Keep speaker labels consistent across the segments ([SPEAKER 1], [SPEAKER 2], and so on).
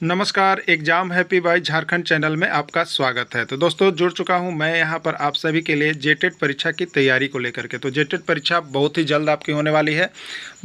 [SPEAKER 1] नमस्कार, exam happy by Jharkhand channel में आपका स्वागत है। तो दोस्तों जुड़ चुका हूं मैं यहां पर आप सभी के लिए जेटेट परीक्षा की तैयारी को लेकर के। तो जेटेट परीक्षा बहुत ही जल्द आपकी होने वाली है,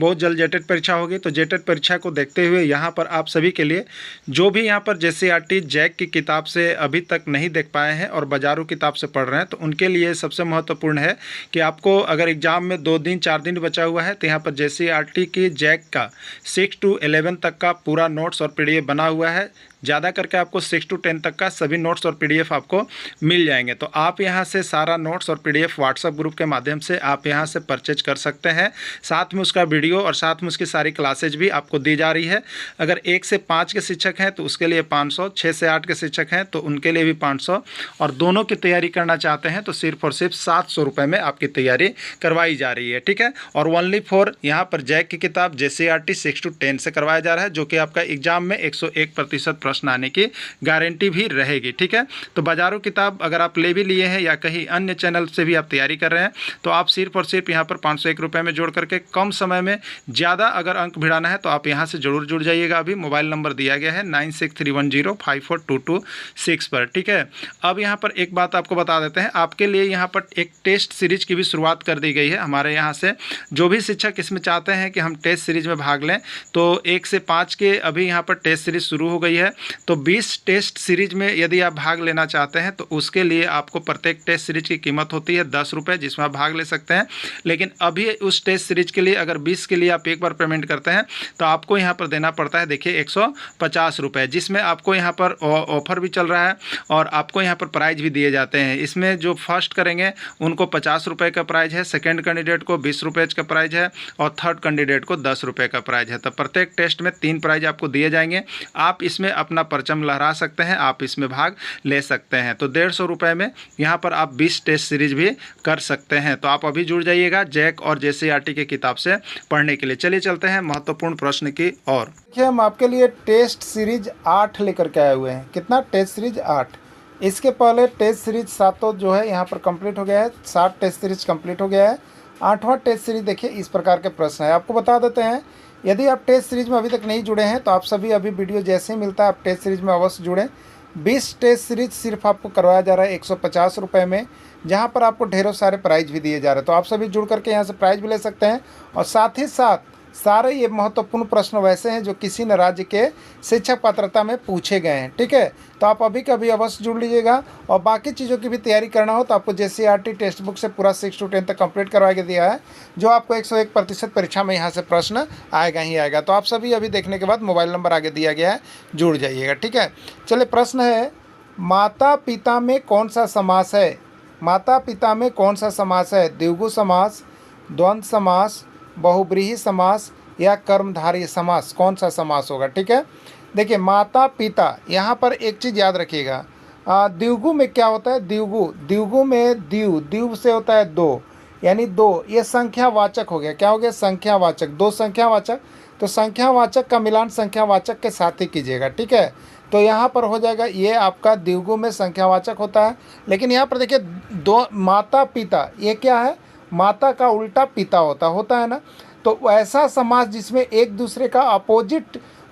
[SPEAKER 1] बहुत जल्द जेटेट परीक्षा होगी। तो जेटेट परीक्षा को देखते हुए यहां पर आप सभी के लिए जो भी यहां पर जेसीईआरटी जैक की किताब से अभी तक नहीं देख पाए हैं और बाजारू किताब से पढ़ रहे हैं, तो उनके लिए सबसे महत्वपूर्ण है कि आपको अगर एग्ज़ाम में 2 दिन 4 दिन बचा हुआ है तो यहाँ पर जेसीईआरटी की जैक का 6 to 11 तक का पूरा नोट्स और पीडीएफ बना हुआ है। ज़्यादा करके आपको 6 to 10 तक का सभी नोट्स और पीडीएफ आपको मिल जाएंगे। तो आप यहां से सारा नोट्स और पीडीएफ व्हाट्सएप ग्रुप के माध्यम से आप यहां से परचेज कर सकते हैं। साथ में उसका वीडियो और साथ में उसकी सारी क्लासेज भी आपको दी जा रही है। अगर 1 से 5 के शिक्षक हैं तो उसके लिए 500, 6 से 8 के शिक्षक हैं तो उनके लिए भी 500, और दोनों की तैयारी करना चाहते हैं तो सिर्फ और सिर्फ 700 रुपये में आपकी तैयारी करवाई जा रही है। ठीक है, और ओनली फॉर यहाँ पर जैक की किताब जेसीईआरटी 6 to 10 से करवाया जा रहा है, जो कि आपका एग्जाम में 101% प्रश्न आने की गारंटी भी रहेगी। ठीक है, तो बाजारू किताब अगर आप ले भी लिए हैं या कहीं अन्य चैनल से भी आप तैयारी कर रहे हैं तो आप सिर्फ और सिर्फ यहाँ पर 501 रुपये में जोड़ करके कम समय में ज़्यादा अगर अंक भिड़ाना है तो आप यहाँ से जरूर जुड़ जाइएगा। अभी मोबाइल नंबर दिया गया है 9631054226 पर। ठीक है, अब यहाँ पर एक बात आपको बता देते हैं, आपके लिए यहाँ पर एक टेस्ट सीरीज की भी शुरुआत कर दी गई है हमारे यहाँ से। जो भी शिक्षक इसमें चाहते हैं कि हम टेस्ट सीरीज में भाग लें तो 1 से 5 के अभी यहाँ पर टेस्ट सीरीज शुरू हो गई है। तो 20 टेस्ट सीरीज में यदि आप भाग लेना चाहते हैं तो उसके लिए आपको प्रत्येक टेस्ट सीरीज की कीमत होती है 10 रुपये, जिसमें आप भाग ले सकते हैं। लेकिन अभी उस टेस्ट सीरीज के लिए अगर 20 के लिए आप एक बार पेमेंट करते हैं तो आपको यहाँ पर देना पड़ता है, देखिए 150 रुपये, जिसमें आपको यहाँ पर ऑफर भी चल रहा है और आपको यहाँ पर प्राइज भी दिए जाते हैं। इसमें जो फर्स्ट करेंगे उनको 50 रुपये का प्राइज है, सेकेंड कैंडिडेट को 20 रुपये का प्राइज है और थर्ड कैंडिडेट को 10 रुपये का प्राइज है। तो प्रत्येक टेस्ट में 3 प्राइज आपको दिए जाएंगे। आप इसमें अपना परचम लहरा सकते हैं, आप इसमें भाग ले सकते हैं। तो 150 रुपये में यहाँ पर आप 20 टेस्ट सीरीज भी कर सकते हैं। तो आप अभी जुड़ जाइएगा जैक और जेसीईआरटी की किताब से पढ़ने के लिए। चलिए चलते हैं महत्वपूर्ण प्रश्न की ओर।
[SPEAKER 2] देखिए, हम आपके लिए टेस्ट सीरीज 8 लेकर के आए हुए हैं। कितना? Test series 8। इसके पहले टेस्ट सीरीज 7 जो है यहाँ पर कंप्लीट हो गया है, 7 टेस्ट सीरीज कंप्लीट हो गया है। 8वां टेस्ट सीरीज देखिए इस प्रकार के प्रश्न है। आपको बता देते हैं, यदि आप टेस्ट सीरीज में अभी तक नहीं जुड़े हैं तो आप सभी अभी वीडियो जैसे ही मिलता है आप टेस्ट सीरीज में अवश्य जुड़ें। 20 टेस्ट सीरीज सिर्फ आपको करवाया जा रहा है 150 रुपये में, जहाँ पर आपको ढेरों सारे प्राइज भी दिए जा रहे हैं। तो आप सभी जुड़ करके यहाँ से प्राइज भी ले सकते हैं। और साथ ही साथ सारे ये महत्वपूर्ण प्रश्न वैसे हैं जो किसी न राज्य के शिक्षक पात्रता में पूछे गए हैं। ठीक है, तो आप अभी कभी अवश्य जुड़ लीजिएगा। और बाकी चीज़ों की भी तैयारी करना हो तो आपको जेसीईआरटी टेक्स्ट बुक से पूरा 6 to 10 तक कंप्लीट करवा के दिया है, जो आपको 101% परीक्षा में यहाँ से प्रश्न आएगा ही आएगा। तो आप सभी अभी देखने के बाद मोबाइल नंबर आगे दिया गया है, जुड़ जाइएगा। ठीक है, चलिए प्रश्न है, माता पिता में कौन सा समास है? माता पिता में कौन सा समास है? द्विगु समास, द्वंद्व समास, बहुब्रीहि समास या कर्मधारय समास? कौन सा समास होगा? ठीक है, देखिए माता पिता, यहाँ पर एक चीज़ याद रखिएगा, द्विगु में क्या होता है? द्विगु में द्विव से होता है 2, यानी 2, ये संख्यावाचक हो गया। क्या हो गया? संख्यावाचक, 2 संख्यावाचक। तो संख्यावाचक का मिलान संख्यावाचक के साथ ही कीजिएगा। ठीक है, तो यहाँ पर हो जाएगा, ये आपका द्विगु में संख्यावाचक होता है। लेकिन यहाँ पर देखिए 2 माता पिता, ये क्या है? माता का उल्टा पिता होता है ना। तो ऐसा समास जिसमें एक दूसरे का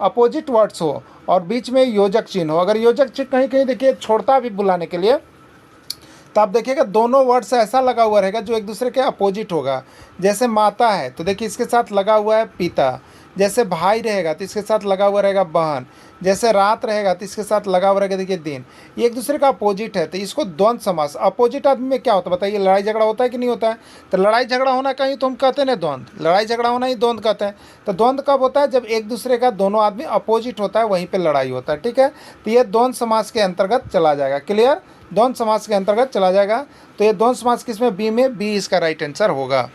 [SPEAKER 2] अपोजिट वर्ड्स हो और बीच में योजक चिन्ह हो। अगर योजक चिन्ह कहीं कहीं देखिए छोड़ता भी बुलाने के लिए, तो आप देखिएगा दोनों वर्ड्स ऐसा लगा हुआ रहेगा जो एक दूसरे के अपोजिट होगा। जैसे माता है तो देखिए इसके साथ लगा हुआ है पिता, जैसे भाई रहेगा तो इसके साथ लगा हुआ रहेगा बहन, जैसे रात रहेगा तो इसके साथ लगा हुआ रहेगा देखिए दिन। ये एक दूसरे का अपोजिट है, तो इसको द्वंद्व समास। अपोजिट आदमी में क्या होता है बताइए? लड़ाई झगड़ा होता है कि नहीं होता है? तो लड़ाई झगड़ा होना कहीं तो हम कहते हैं ना द्वंद्व, लड़ाई झगड़ा होना ही द्वंद्व कहते हैं। तो द्वंद्व कब होता है? जब एक दूसरे का दोनों आदमी अपोजिट होता है, वहीं पर लड़ाई होता है। ठीक है, तो ये द्वंद्व समास के अंतर्गत चला जाएगा। क्लियर? द्वंद्व समास के अंतर्गत चला जाएगा। तो ये द्वंद्व समास किसमें? बी में। बी इसका राइट आंसर होगा।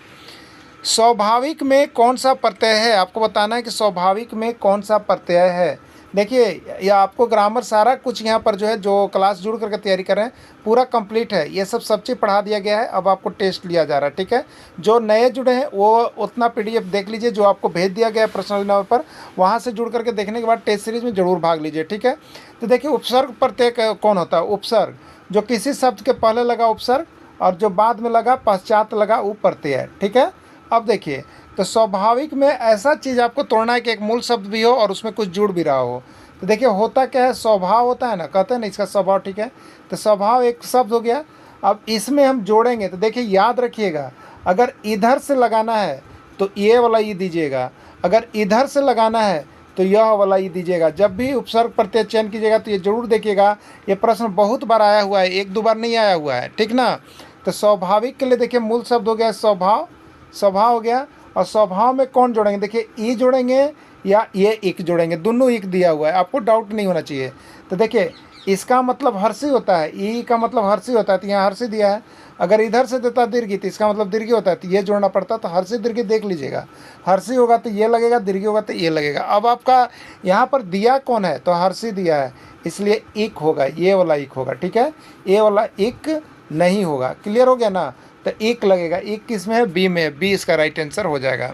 [SPEAKER 2] स्वाभाविक में कौन सा प्रत्यय है? आपको बताना है कि स्वाभाविक में कौन सा प्रत्यय है। देखिए ये आपको ग्रामर सारा कुछ यहाँ पर जो है, जो क्लास जुड़ करके तैयारी कर रहे हैं पूरा कंप्लीट है। ये सब चीज़ पढ़ा दिया गया है, अब आपको टेस्ट लिया जा रहा है। ठीक है, जो नए जुड़े हैं वो उतना पीडीएफ देख लीजिए जो आपको भेज दिया गया है पर्सनल नंबर पर, वहाँ से जुड़ करके देखने के बाद टेस्ट सीरीज में ज़रूर भाग लीजिए। ठीक है, तो देखिए उपसर्ग प्रत्यय कौन होता है? उपसर्ग जो किसी शब्द के पहले लगा उपसर्ग और जो बाद में लगा पश्चात लगा वो प्रत्यय है। ठीक है, अब देखिए तो स्वाभाविक में ऐसा चीज़ आपको तोड़ना है कि एक मूल शब्द भी हो और उसमें कुछ जुड़ भी रहा हो। तो देखिए होता क्या है, स्वभाव होता है ना, कहते हैं ना इसका स्वभाव, ठीक है। तो स्वभाव एक शब्द हो गया। अब इसमें हम जोड़ेंगे तो देखिए याद रखिएगा, अगर इधर से लगाना है तो ये वाला ई दीजिएगा, अगर इधर से लगाना है तो यह वाला ई दीजिएगा। जब भी उपसर्ग प्रत्यय चयन कीजिएगा तो ये जरूर देखिएगा, ये प्रश्न बहुत बार आया हुआ है, एक दो बार नहीं आया हुआ है, ठीक ना। तो स्वाभाविक के लिए देखिए मूल शब्द हो गया स्वभाव, स्वभाव हो गया। और स्वभाव में कौन जोड़ेंगे, देखिए ई जोड़ेंगे या ये इक जोड़ेंगे, दोनों इक दिया हुआ है, आपको डाउट नहीं होना चाहिए। तो देखिए इसका मतलब हर्षी होता है, ई का मतलब हर्षी होता है, तो यहाँ हर्षी दिया है। अगर इधर से देता दीर्घी तो इसका मतलब दीर्घी होता है, तो ये जोड़ना पड़ता, तो हर्षी दीर्घी देख लीजिएगा, हर्षी होगा तो ये लगेगा, दीर्घी होगा तो ये लगेगा। अब आपका यहाँ पर दिया कौन है, तो हर्षी दिया है, इसलिए इक होगा, ये वाला इक होगा, ठीक है, ये वाला इक नहीं होगा। क्लियर हो गया ना। तो इक लगेगा, इक किस में है, बी में, बी इसका राइट आंसर हो जाएगा।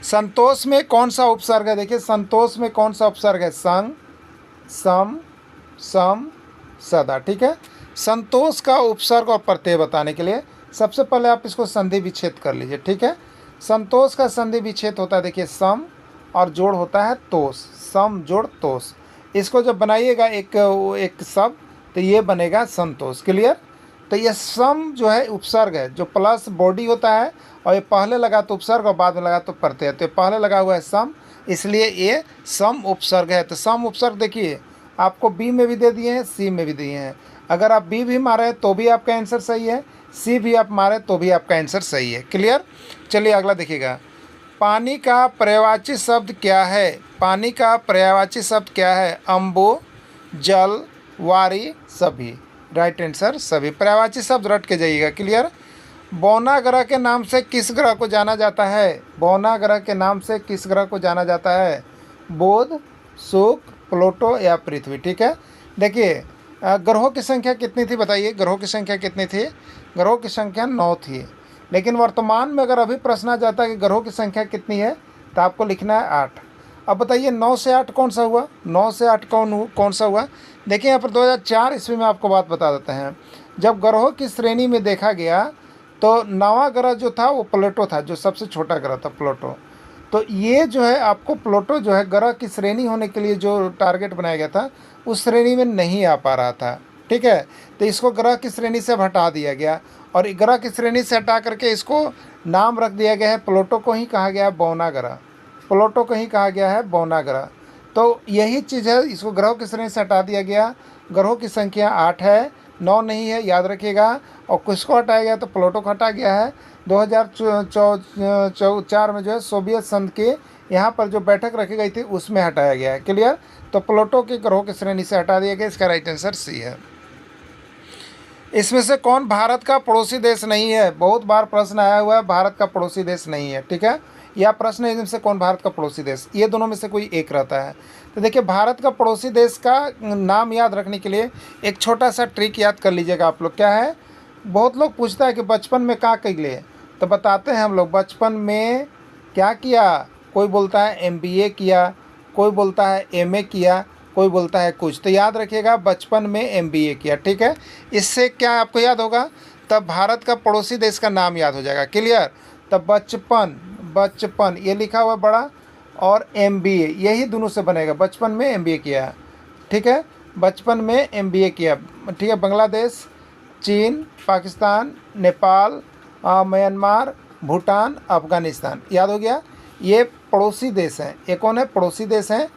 [SPEAKER 2] संतोष में कौन सा उपसर्ग है, देखिए संतोष में कौन सा उपसर्ग है, संग, सम, सम, सदा, ठीक है। संतोष का उपसर्ग और प्रत्यय बताने के लिए सबसे पहले आप इसको संधि विच्छेद कर लीजिए, ठीक है। संतोष का संधि विच्छेद होता है, देखिए सम और जोड़ होता है तोष, सम जोड़ तोष। इसको जब बनाइएगा एक शब्द तो ये बनेगा संतोष। क्लियर। तो ये सम जो है उपसर्ग है, जो प्लस बॉडी होता है, और ये पहले लगा तो उपसर्ग और बाद में लगा तो प्रत्यय, तो ये पहले लगा हुआ है सम, इसलिए ये सम उपसर्ग है। तो सम उपसर्ग देखिए आपको बी में भी दे दिए हैं, सी में भी दिए हैं। अगर आप बी भी मारे तो भी आपका आंसर सही है, सी भी आप मारे तो भी आपका आंसर सही है। क्लियर। चलिए अगला देखिएगा, पानी का पर्यायवाची शब्द क्या है, पानी का पर्यायवाची शब्द क्या है, अम्बु, जल, वारी, सभी। राइट आंसर सभी। पर्यायवाची शब्द रट के जाइएगा। क्लियर। बौना ग्रह के नाम से किस ग्रह को जाना जाता है, बौना ग्रह के नाम से किस ग्रह को जाना जाता है, बुध, शुक्र, प्लूटो या पृथ्वी, ठीक है। देखिए ग्रहों की संख्या कितनी थी बताइए, ग्रहों की संख्या कितनी थी, ग्रहों की संख्या 9 थी। लेकिन वर्तमान में अगर अभी प्रश्न आ जाता है कि ग्रहों की संख्या कितनी है, तो आपको लिखना है 8। अब बताइए 9 से 8 कौन सा हुआ, 9 से 8 कौन सा हुआ। देखिए यहाँ पर 2004 ईस्वी में आपको बात बता देते हैं, जब ग्रहों की श्रेणी में देखा गया तो 9वां ग्रह जो था वो प्लूटो था, जो सबसे छोटा ग्रह था प्लूटो। तो ये जो है आपको प्लूटो जो है ग्रह की श्रेणी होने के लिए जो टारगेट बनाया गया था, उस श्रेणी में नहीं आ पा रहा था, ठीक है। तो इसको ग्रह की श्रेणी से हटा दिया गया, और ग्रह की श्रेणी से हटा करके इसको नाम रख दिया गया है, प्लूटो को ही कहा गया है बौना ग्रह, प्लूटो को ही कहा गया है बौना ग्रह। तो यही चीज़ है, इसको ग्रहों की श्रेणी से हटा दिया गया। ग्रहों की संख्या 8 है, 9 नहीं है, याद रखिएगा। और किसको हटाया गया, तो प्लूटो को हटा गया है। 2004 में जो है सोवियत संघ के यहाँ पर जो बैठक रखी गई थी उसमें हटाया गया है। क्लियर। तो प्लूटो के ग्रहों की श्रेणी से हटा दिया गया, इसका राइट आंसर सी है। इसमें से कौन भारत का पड़ोसी देश नहीं है, बहुत बार प्रश्न आया हुआ है, भारत का पड़ोसी देश नहीं है, ठीक है। या प्रश्न है इनमें से कौन भारत का पड़ोसी देश, ये दोनों में से कोई एक रहता है। तो देखिए भारत का पड़ोसी देश का नाम याद रखने के लिए एक छोटा सा ट्रिक याद कर लीजिएगा आप लोग। क्या है, बहुत लोग पूछता है कि बचपन में क्या कर लिए, तो बताते हैं हम लोग बचपन में क्या किया। कोई बोलता है MBA किया, कोई बोलता है MA किया, कोई बोलता है कुछ। तो याद रखिएगा बचपन में MBA किया, ठीक है। इससे क्या आपको याद होगा, तब भारत का पड़ोसी देश का नाम याद हो जाएगा। क्लियर। तब बचपन, बचपन ये लिखा हुआ बड़ा, और MBA यही दोनों से बनेगा, बचपन में MBA किया, ठीक है, बचपन में MBA किया, ठीक है। बांग्लादेश, चीन, पाकिस्तान, नेपाल, म्यांमार, भूटान, अफ़गानिस्तान, याद हो गया। ये पड़ोसी देश हैं, ये कौन है, पड़ोसी देश हैं।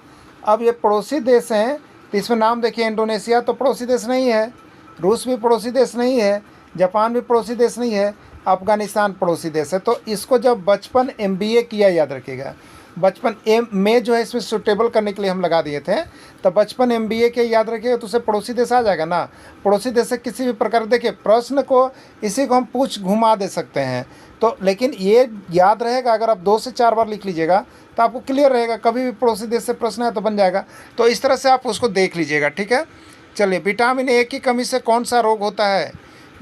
[SPEAKER 2] अब ये पड़ोसी देश हैं तो इसमें नाम देखिए, इंडोनेशिया तो पड़ोसी देश नहीं है, रूस भी पड़ोसी देश नहीं है, जापान भी पड़ोसी देश नहीं है, अफ़गानिस्तान पड़ोसी देश है। तो इसको जब बचपन MBA किया, याद रखिएगा बचपन में जो है इसमें सुटेबल करने के लिए हम लगा दिए थे, तो बचपन MBA के याद रखिएगा, तो उसे पड़ोसी देश आ जाएगा ना। पड़ोसी देश से किसी भी प्रकार, देखिए प्रश्न को इसी को हम पूछ घुमा दे सकते हैं, तो लेकिन ये याद रहेगा, अगर आप 2 से 4 बार लिख लीजिएगा तो आपको क्लियर रहेगा, कभी भी पड़ोसी देश से प्रश्न है तो बन जाएगा। तो इस तरह से आप उसको देख लीजिएगा, ठीक है। चलिए, विटामिन A की कमी से कौन सा रोग होता है,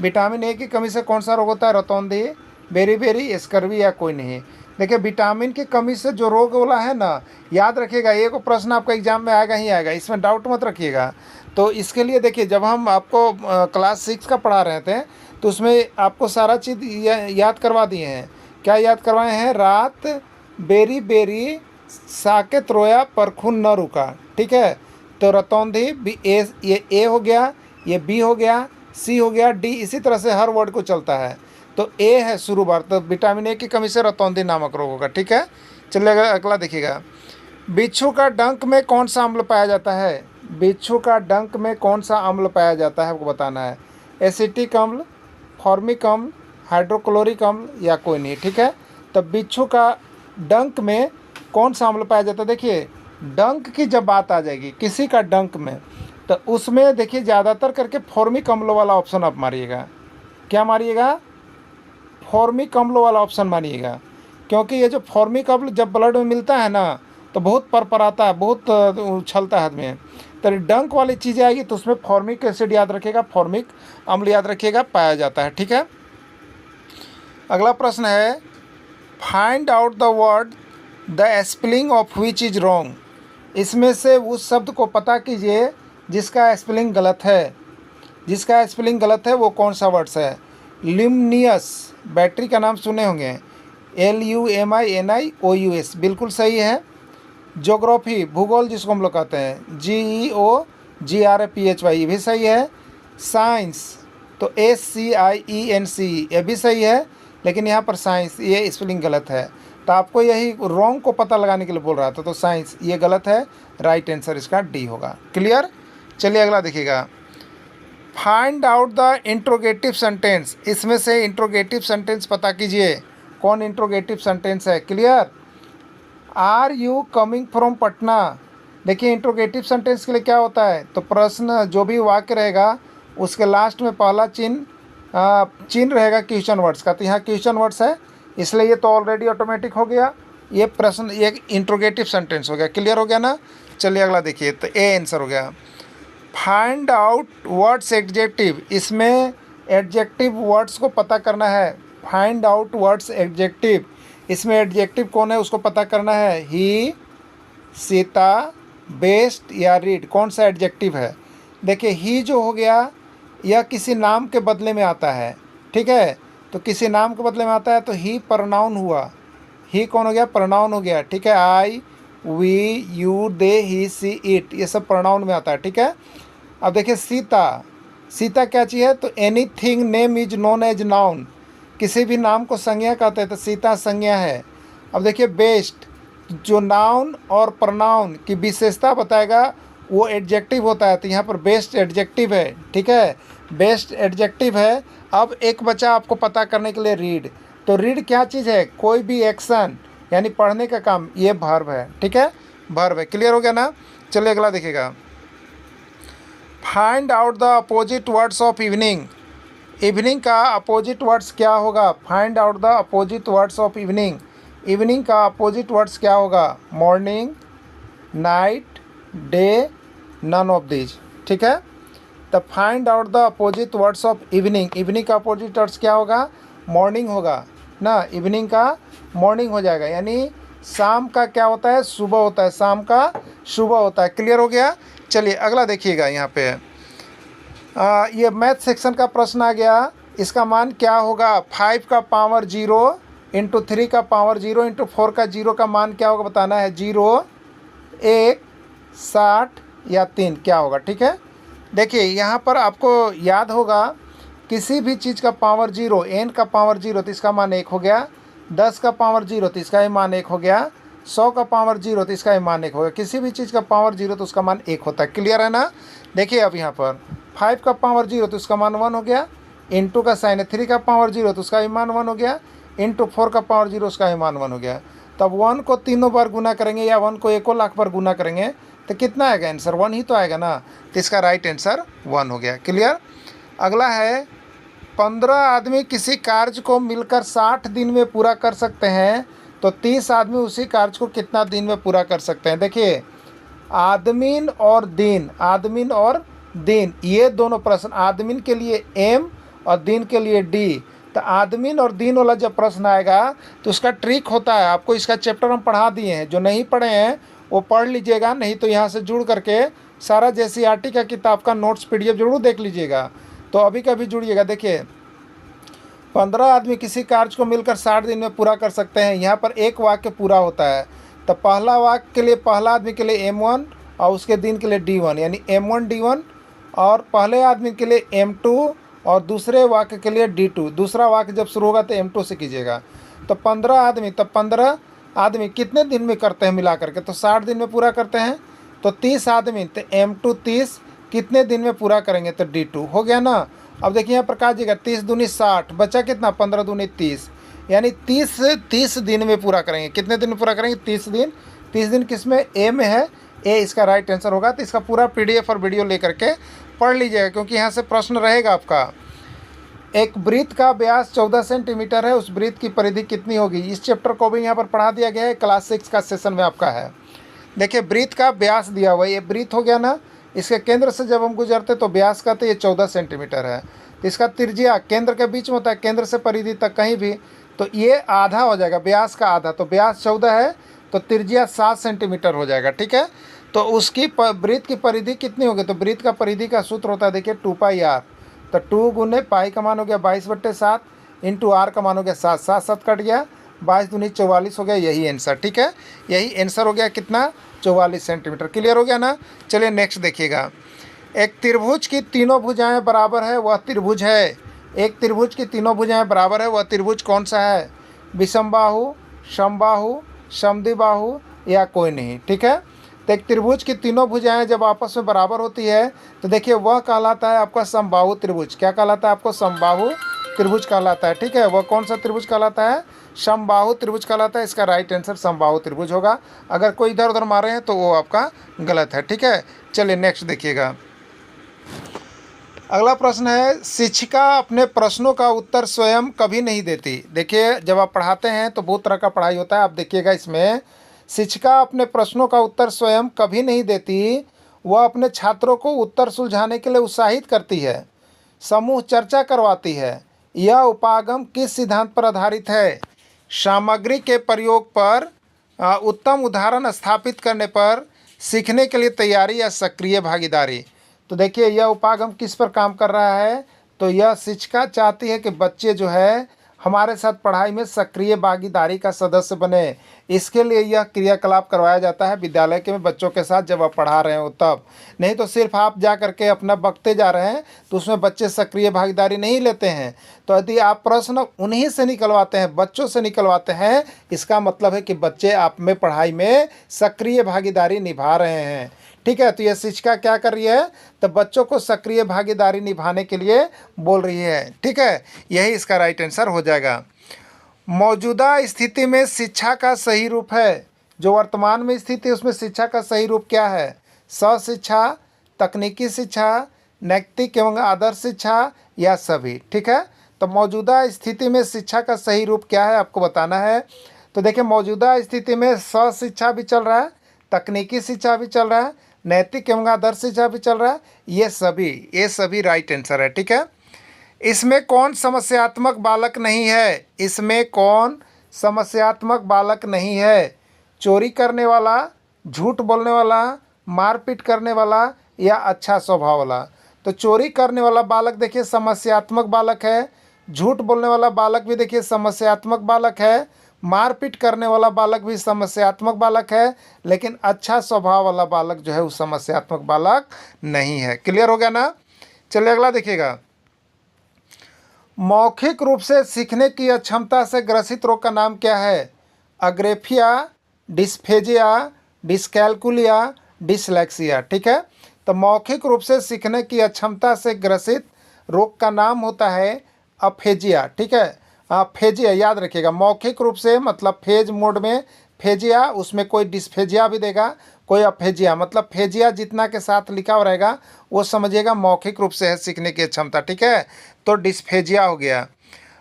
[SPEAKER 2] विटामिन A की कमी से कौन सा रोग होता है, रतौंधी, बेरी, स्कर्वी या कोई नहीं। देखिए विटामिन की कमी से जो रोग वाला है ना, याद रखिएगा, एक प्रश्न आपका एग्जाम में आएगा ही आएगा, इसमें डाउट मत रखिएगा। तो इसके लिए देखिए, जब हम आपको क्लास 6 का पढ़ा रहे थे तो उसमें आपको सारा चीज़ याद करवा दिए हैं। क्या याद करवाए हैं, रात, बेरी, साकेत रोया पर खून न रुका, ठीक है। तो रतौंधी बी ए, ये ए हो गया, ये बी हो गया, सी हो गया, डी, इसी तरह से हर वर्ड को चलता है। तो ए है शुरू बार, तो विटामिन ए की कमी से रतौंधी नामक रोग होगा, ठीक है। चलिए अगला देखिएगा। बिच्छू का डंक में कौन सा अम्ल पाया जाता है? बिच्छू का डंक में कौन सा अम्ल पाया जाता है आपको बताना है। एसिटिक अम्ल, फॉर्मिक अम्ल, हाइड्रोक्लोरिक अम्ल या कोई नहीं, ठीक है। तो बिच्छू का डंक में कौन सा अम्ल पाया जाता है? देखिए डंक की जब बात आ जाएगी किसी का डंक में, तो उसमें देखिए ज़्यादातर करके फॉर्मिक अम्ल वाला ऑप्शन आप मारिएगा। क्या मारिएगा? फॉर्मिक अम्ल वाला ऑप्शन मारिएगा, क्योंकि ये जो फॉर्मिक अम्ल जब ब्लड में मिलता है ना तो बहुत परपराता है, बहुत उछलता है हाथ में। तो डंक वाली चीज़ें आएगी तो उसमें फॉर्मिक एसिड याद रखिएगा, फॉर्मिक अम्ल याद रखिएगा, पाया जाता है, ठीक है। अगला प्रश्न है, find out the word the spelling of which is wrong. इसमें से उस शब्द को पता कीजिए जिसका स्पेलिंग गलत है। जिसका स्पेलिंग गलत है वो कौन सा वर्ड्स है? ल्यूमिनियस, बैटरी का नाम सुने होंगे, LUMINIOUS, बिल्कुल सही है। ज्योग्राफी, भूगोल जिसको हम लोग कहते हैं, GEOGRAPHY, ये भी सही है। साइंस तो SCIENCE, ये भी सही है, लेकिन यहाँ पर साइंस ये स्पेलिंग गलत है। तो आपको यही रॉन्ग को पता लगाने के लिए बोल रहा था, तो साइंस ये गलत है, राइट आंसर इसका डी होगा। क्लियर? चलिए अगला देखिएगा। Find out the interrogative sentence. इसमें से इंट्रोगेटिव सेंटेंस पता कीजिए, कौन इंट्रोगेटिव सेंटेंस है। Clear? Are you coming from Patna. देखिए इंट्रोगेटिव सेंटेंस के लिए क्या होता है, तो प्रश्न जो भी वाक्य रहेगा उसके लास्ट में पहला चिन्ह रहेगा क्वेश्चन वर्ड्स का, तो यहाँ क्वेश्चन वर्ड्स है, इसलिए ये तो ऑलरेडी ऑटोमेटिक हो गया। ये प्रश्न ये इंट्रोगेटिव सेंटेंस हो गया। क्लियर हो गया ना? चलिए अगला देखिए, तो ए आंसर हो गया। Find out words adjective. इसमें एडजेक्टिव वर्ड्स को पता करना है। फाइंड आउट वर्ड्स एडजेक्टिव, इसमें एडजेक्टिव कौन है उसको पता करना है। ही, सीता, बेस्ट या रीड, कौन सा एडजेक्टिव है। देखिए ही जो हो गया यह किसी नाम के बदले में आता है, ठीक है। तो किसी नाम के बदले में आता है तो ही प्रोनाउन हुआ। ही कौन हो गया? प्रोनाउन हो गया, ठीक है। I, we, you, they, he, she, it, ये सब प्रोनाउन में आता है, ठीक है। अब देखिए सीता, सीता क्या चीज़ है? तो anything name is known as noun, किसी भी नाम को संज्ञा कहते हैं, तो सीता संज्ञा है। अब देखिए बेस्ट, जो नाउन और प्रोनाउन की विशेषता बताएगा वो एडजेक्टिव होता है, तो यहाँ पर बेस्ट एडजेक्टिव है, ठीक है, बेस्ट एडजेक्टिव है। अब एक बचा आपको पता करने के लिए रीड। तो रीड क्या चीज़ है? कोई भी एक्शन यानी पढ़ने का काम, ये वर्ब है, ठीक है, वर्ब है। क्लियर हो गया ना? चलिए अगला देखिएगा। Find out the opposite words of evening. Evening का अपोजिट वर्ड्स क्या होगा? Find out the opposite words of evening. Evening का अपोजिट वर्ड्स क्या होगा? Morning, night, day, none of this, ठीक है। तो find out the opposite words of evening. Evening का अपोजिट वर्ड्स क्या होगा? मॉर्निंग होगा ना, इवनिंग का मॉर्निंग हो जाएगा, यानी शाम का क्या होता है? सुबह होता है, शाम का सुबह होता है। क्लियर हो गया? चलिए अगला देखिएगा, यहाँ पे ये मैथ सेक्शन का प्रश्न आ गया। इसका मान क्या होगा? 5 का पावर 0 इंटू 3 का पावर 0 इंटू 4 का 0 का मान क्या होगा बताना है। 0, 1, 60 या 3 क्या होगा, ठीक है। देखिए यहाँ पर आपको याद होगा किसी भी चीज़ का पावर 0, n का पावर 0 तो इसका मान 1 हो गया, 10 का पावर 0 तो इसका ही मान 1 हो गया, 100 का पावर 0 तो इसका ही मान 1 हो गया। किसी भी चीज़ का पावर 0 तो उसका मान 1 होता है। क्लियर है ना? देखिए अब यहाँ पर 5 का पावर 0 तो उसका मान 1 हो गया, इंटू का साइन है, 3 का पावर 0 तो उसका ही मान 1 हो गया, इंटू 4 का पावर 0 उसका ही मान 1 हो गया। तब 1 को 3 बार गुना करेंगे या 1 को 1 लाख बार गुना करेंगे तो कितना आएगा आंसर? 1 ही तो आएगा ना, तो इसका राइट आंसर 1 हो गया। क्लियर? अगला है 15 आदमी किसी कार्य को मिलकर 60 दिन में पूरा कर सकते हैं, तो 30 आदमी उसी कार्य को कितना दिन में पूरा कर सकते हैं। देखिए आदमीन और दिन, आदमीन और दिन, ये दोनों प्रश्न, आदमीन के लिए एम और दिन के लिए डी। तो आदमीन और दिन वाला जब प्रश्न आएगा तो उसका ट्रिक होता है, आपको इसका चैप्टर हम पढ़ा दिए हैं, जो नहीं पढ़े हैं वो पढ़ लीजिएगा, नहीं तो यहाँ से जुड़ करके सारा JCERT का किताब का नोट्स PDF जरूर देख लीजिएगा। तो अभी कभी जुड़िएगा। देखिए 15 आदमी किसी कार्य को मिलकर 60 दिन में पूरा कर सकते हैं, यहाँ पर एक वाक्य पूरा होता है, तो पहला वाक्य के लिए, पहला आदमी के लिए M1 और उसके दिन के लिए D1, यानी M1 D1, और पहले आदमी के लिए M2 और दूसरे वाक्य के लिए D2। दूसरा वाक्य जब शुरू होगा तो M2 से कीजिएगा। तो 15 आदमी, तो 15 आदमी कितने दिन में करते हैं मिला करके? तो 60 दिन में पूरा करते हैं। तो 30 आदमी, तो M2 30 कितने दिन में पूरा करेंगे? तो D2 हो गया ना। अब देखिए यहाँ पर कहा जाएगा 30 दूनी 60, बचा कितना? 15 दूनी 30, यानी 30 दिन में पूरा करेंगे। कितने दिन में पूरा करेंगे? 30 दिन। 30 दिन किस में? ए में है, ए इसका राइट आंसर होगा। तो इसका पूरा PDF और वीडियो लेकर के पढ़ लीजिएगा, क्योंकि यहाँ से प्रश्न रहेगा आपका। एक वृत्त का व्यास 14 सेंटीमीटर है, उस वृत्त की परिधि कितनी होगी? इस चैप्टर को भी यहाँ पर पढ़ा दिया गया है, क्लास 6 का सेशन में आपका है। देखिए वृत्त का व्यास दिया हुआ है, ये वृत्त हो गया ना, इसके केंद्र से जब हम गुजरते तो व्यास का तो ये 14 सेंटीमीटर है। इसका त्रिज्या केंद्र के बीच में होता है, केंद्र से परिधि तक कहीं भी, तो ये आधा हो जाएगा, व्यास का आधा। तो व्यास 14 है तो त्रिज्या 7 सेंटीमीटर हो जाएगा, ठीक है। तो उसकी वृत्त की परिधि कितनी होगी? तो वृत्त का परिधि का सूत्र होता है, देखिए 2πr। तो 2 गुने पाई का मान हो गया 22/7 इंटू आर का मान हो गया 7, 7 7 कट गया, 22 दूनी 44 हो गया। यही आंसर, ठीक है, यही आंसर हो गया कितना? 44 सेंटीमीटर। क्लियर हो गया ना। चलिए नेक्स्ट देखिएगा। एक त्रिभुज की तीनों भुजाएं बराबर है, वह त्रिभुज है। एक त्रिभुज की तीनों भुजाएं बराबर है, वह त्रिभुज कौन सा है? विषमबाहु, समबाहु, समद्विबाहु या कोई नहीं, ठीक है। तो एक त्रिभुज की तीनों भुजाएं जब आपस में बराबर होती है तो देखिए वह कहलाता है आपका समबाहु त्रिभुज। क्या कहलाता है आपको? समबाहु त्रिभुज कहलाता है, ठीक है। वह कौन सा त्रिभुज कहलाता है? समबाहु त्रिभुज कहलाता है। इसका राइट आंसर समबाहु त्रिभुज होगा। अगर कोई इधर उधर मारे हैं तो वो आपका गलत है, ठीक है। चलिए नेक्स्ट देखिएगा। अगला प्रश्न है, शिक्षिका अपने प्रश्नों का उत्तर स्वयं कभी नहीं देती। देखिए जब आप पढ़ाते हैं तो बहुत तरह का पढ़ाई होता है। आप देखिएगा इसमें, शिक्षिका अपने प्रश्नों का उत्तर स्वयं कभी नहीं देती, वह अपने छात्रों को उत्तर सुलझाने के लिए उत्साहित करती है, समूह चर्चा करवाती है। यह उपागम किस सिद्धांत पर आधारित है? सामग्री के प्रयोग पर, उत्तम उदाहरण स्थापित करने पर, सीखने के लिए तैयारी या सक्रिय भागीदारी। तो देखिए यह उपागम किस पर काम कर रहा है? तो यह शिक्षिका चाहती है कि बच्चे जो है हमारे साथ पढ़ाई में सक्रिय भागीदारी का सदस्य बने। इसके लिए यह क्रियाकलाप करवाया जाता है विद्यालय के में बच्चों के साथ जब आप पढ़ा रहे हो तब। नहीं तो सिर्फ आप जा करके अपना बकते जा रहे हैं तो उसमें बच्चे सक्रिय भागीदारी नहीं लेते हैं। तो यदि आप प्रश्न उन्हीं से निकलवाते हैं, बच्चों से निकलवाते हैं, इसका मतलब है कि बच्चे आप में पढ़ाई में सक्रिय भागीदारी निभा रहे हैं, ठीक है। तो यह शिक्षिका क्या कर रही है? तो बच्चों को सक्रिय भागीदारी निभाने के लिए बोल रही है, ठीक है। यही इसका राइट आंसर हो जाएगा। मौजूदा स्थिति में शिक्षा का सही रूप है, जो वर्तमान में स्थिति है उसमें शिक्षा का सही रूप क्या है? सशिक्षा, तकनीकी शिक्षा, नैतिक एवं आदर्श शिक्षा या सभी, ठीक है। तो मौजूदा स्थिति में शिक्षा का सही रूप क्या है आपको बताना है। तो देखिए मौजूदा स्थिति में सशिक्षा भी चल रहा है, तकनीकी शिक्षा भी चल रहा है, नैतिक एवं आदर्श शिक्षा भी चल रहा है। ये सभी राइट आंसर है, ठीक है। इसमें कौन समस्यात्मक बालक नहीं है? इसमें कौन समस्यात्मक बालक नहीं है? चोरी करने वाला, झूठ बोलने वाला, मारपीट करने वाला या अच्छा स्वभाव वाला? तो चोरी करने वाला बालक देखिए समस्यात्मक बालक है, झूठ बोलने वाला बालक भी देखिए समस्यात्मक बालक है, मारपीट करने वाला बालक भी समस्यात्मक बालक है, लेकिन अच्छा स्वभाव वाला बालक जो है वो समस्यात्मक बालक नहीं है। क्लियर हो गया ना। चलिए अगला देखिएगा। मौखिक रूप से सीखने की अक्षमता से ग्रसित रोग का नाम क्या है? अग्रेफिया, डिस्फेजिया, डिस्कैल्कुलिया, डिसलेक्सिया, ठीक है। तो मौखिक रूप से सीखने की अक्षमता से ग्रसित रोग का नाम होता है अफेजिया, ठीक है। फेजिया याद रखिएगा, मौखिक रूप से मतलब फेज मोड में फेजिया, उसमें कोई डिस्फेजिया भी देगा, कोई अफेजिया, मतलब फेजिया जितना के साथ लिखा हुआ रहेगा वो समझिएगा मौखिक रूप से है सीखने की क्षमता, ठीक है। तो डिस्फेजिया हो गया।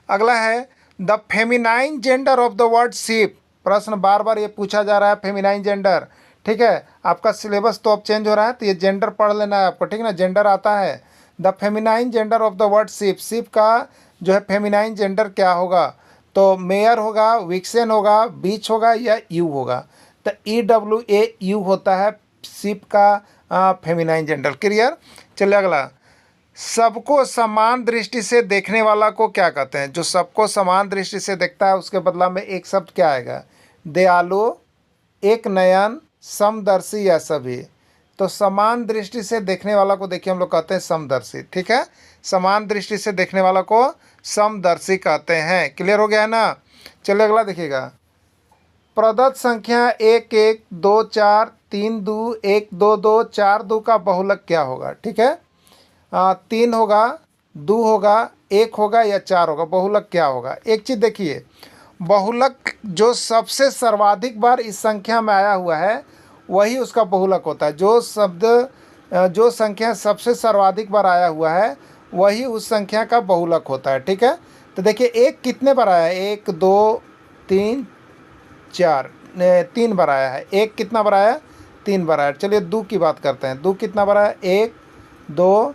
[SPEAKER 2] अगला है the feminine gender of the word sheep. प्रश्न बार बार ये पूछा जा रहा है फेमिनाइन जेंडर, ठीक है। आपका सिलेबस तो अब चेंज हो रहा है तो ये जेंडर पढ़ लेना है आपको, ठीक है ना। जेंडर आता है the feminine gender of the word sheep. Sheep का जो है फेमिनाइन जेंडर क्या होगा? तो मेयर होगा, विक्सेन होगा, बीच होगा या यू होगा? तो EWAU होता है शीप का फेमिनाइन जेंडर। क्लियर। चलिए अगला, सबको समान दृष्टि से देखने वाला को क्या कहते हैं? जो सबको समान दृष्टि से देखता है उसके बदला में एक शब्द क्या आएगा? दयालु, एक नयन, समदर्शी या सभी। तो समान दृष्टि से देखने वाला को देखिए हम लोग कहते हैं समदर्शी, ठीक है। समान दृष्टि से देखने वाला को समदर्शी कहते हैं। क्लियर हो गया है ना। चलिए अगला देखिएगा। प्रदत्त संख्या 1 1 2 4 3 2 1 2 2 4 2 का बहुलक क्या होगा, ठीक है। 3 होगा, 2 होगा, 1 होगा या 4 होगा, बहुलक क्या होगा। एक चीज़ देखिए, बहुलक जो सबसे सर्वाधिक बार इस संख्या में आया हुआ है वही उसका बहुलक होता है। जो संख्या सबसे सर्वाधिक बार आया हुआ है वही उस संख्या का बहुलक होता है, ठीक है। तो देखिए एक कितने बार आया है, 1 2 3 4, 3 बार आया है। एक कितना बार आया, 3 बार आया। चलिए 2 की बात करते हैं। 2 कितना बार आया, 1 2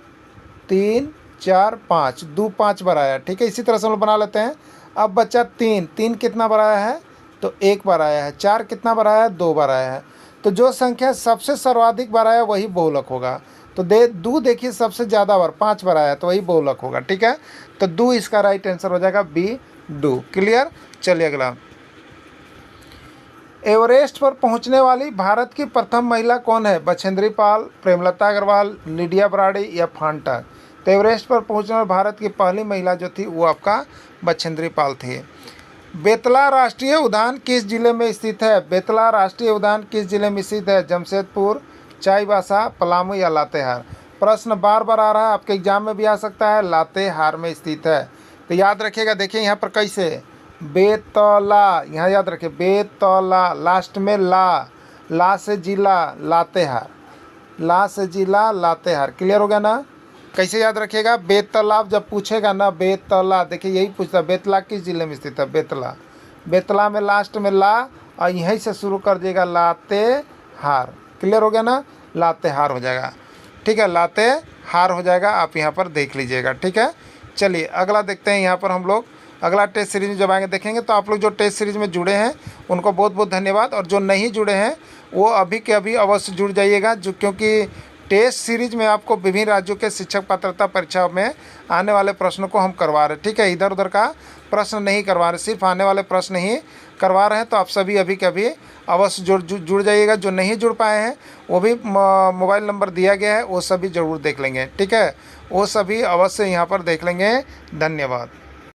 [SPEAKER 2] 3 4 5, 2 5 बार आया, ठीक है। इसी तरह से हम लोग बना लेते हैं। अब बच्चा 3 कितना बार आया है, तो 1 बार आया है। 4 कितना बार आया है, 2 बार आया है। तो जो संख्या सबसे सर्वाधिक बार आया वही बहुलक होगा। तो 2 देखिए सबसे ज़्यादा बार 5 बार आया तो वही बहुलक होगा, ठीक है। तो 2 इसका राइट आंसर हो जाएगा बी, 2। क्लियर। चलिए अगला। एवरेस्ट पर पहुंचने वाली भारत की प्रथम महिला कौन है। बछेंद्री पाल, प्रेमलता अग्रवाल, लिडिया ब्राडी या फांटा। तो एवरेस्ट पर पहुंचने वाली भारत की पहली महिला जो थी वो आपका बछेंद्री पाल थी। बेतला राष्ट्रीय उद्यान किस जिले में स्थित है। बेतला राष्ट्रीय उद्यान किस जिले में स्थित है। जमशेदपुर, चाईबासा, पलामू या लातेहार। प्रश्न बार बार आ रहा है, आपके एग्जाम में भी आ सकता है। लातेहार में स्थित है। तो याद रखिएगा, देखिए यहाँ पर कैसे बेतला, यहाँ याद रखिए बेतला, लास्ट में ला से जिला लातेहार, ला से जिला लातेहार। क्लियर हो गया ना। कैसे याद रखिएगा, बेतला जब पूछेगा ना, बेतला देखिए यही पूछता है, बेतला किस जिले में स्थित है। बेतला, बेतला में लास्ट में ला और यहीं से शुरू कर दिएगा लातेहार। क्लियर हो गया ना, लातेहार हो जाएगा, ठीक है। लातेहार हो जाएगा, आप यहाँ पर देख लीजिएगा, ठीक है। चलिए अगला देखते हैं। यहाँ पर हम लोग अगला टेस्ट सीरीज में जब आएंगे देखेंगे। तो आप लोग जो टेस्ट सीरीज में जुड़े हैं उनको बहुत बहुत धन्यवाद, और जो नहीं जुड़े हैं वो अभी के अभी अवश्य जुड़ जाइएगा, जो क्योंकि टेस्ट सीरीज में आपको विभिन्न राज्यों के शिक्षक पात्रता परीक्षा में आने वाले प्रश्नों को हम करवा रहे हैं, ठीक है। इधर उधर का प्रश्न नहीं करवा रहे, सिर्फ आने वाले प्रश्न ही करवा रहे हैं। तो आप सभी अभी के अभी अवश्य जुड़ जाइएगा। जो नहीं जुड़ पाए हैं वो भी मोबाइल नंबर दिया गया है, वो सभी ज़रूर देख लेंगे, ठीक है। वो सभी अवश्य यहाँ पर देख लेंगे। धन्यवाद।